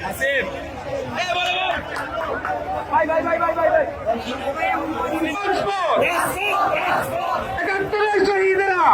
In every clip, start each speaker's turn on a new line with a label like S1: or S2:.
S1: আসিফ ভাই ভাই ভাই ভাই ভাই ভাই একাত্তরের শহীদেরা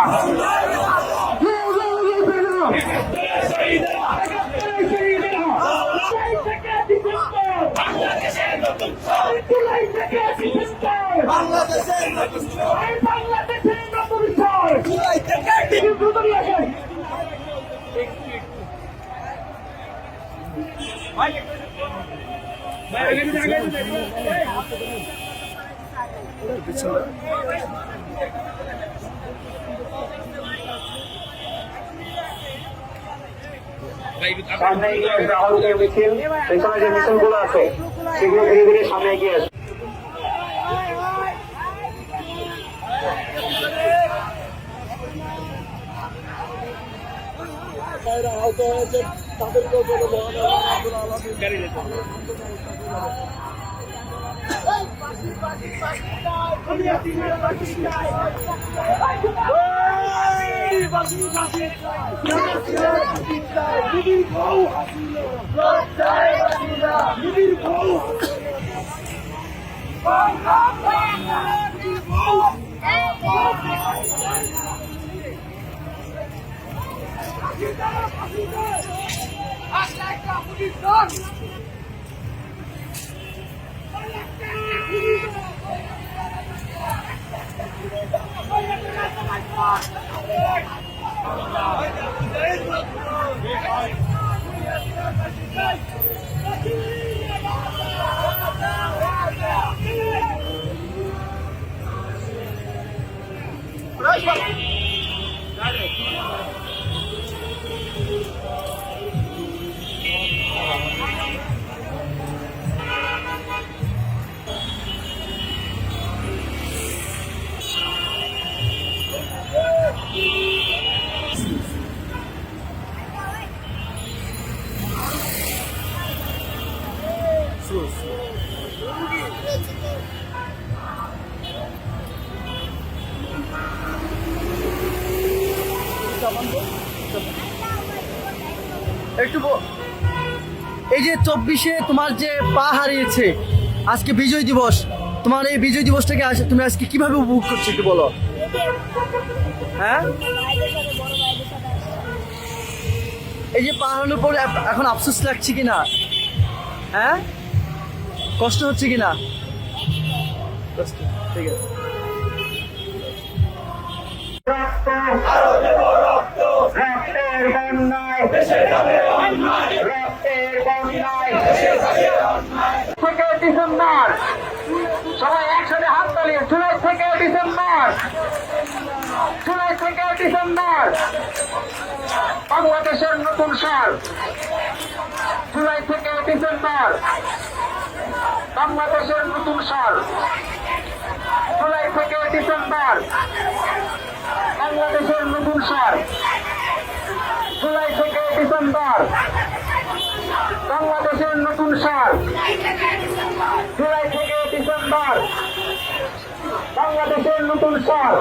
S1: সামনে এগিয়ে আসবে আহতদের মিছিল, পেছনে যে মিছিলগুলো আছে সেগুলো ধীরে ধীরে সামনে এগিয়ে আসবে। আহত হয়েছে তাদেরকেও
S2: একটু এই যে 24-এ তোমার যে পা হারিয়েছে, আজকে বিজয় দিবস, তোমার এই বিজয় দিবসটাকে তুমি আজকে কিভাবে উপভোগ করছো একটু বলো। হ্যাঁ, এই যে পা হারানোর পরে এখন আফসোস লাগছে কিনা? হ্যাঁ, কষ্ট হচ্ছে কিনা? কষ্ট, ঠিক আছে।
S1: রক্তের বন্যায় রক্তের বন্যায় থেকে ডিসেম্বর, সবাই একসাথে হাত তালিয়ে, জুলাই থেকে ডিসেম্বর, জুলাই থেকে ডিসেম্বর বাংলাদেশের নতুন সাল, জুলাই থেকে ডিসেম্বর বাংলাদেশের নতুন সাল, জুলাই থেকে ডিসেম্বর বাংলাদেশের নতুন সাল, জুলাই থেকে ডিসেম্বর বাংলাদেশের নতুন সাল, জুলাই থেকে ডিসেম্বর বাংলাদেশের নতুন সাল।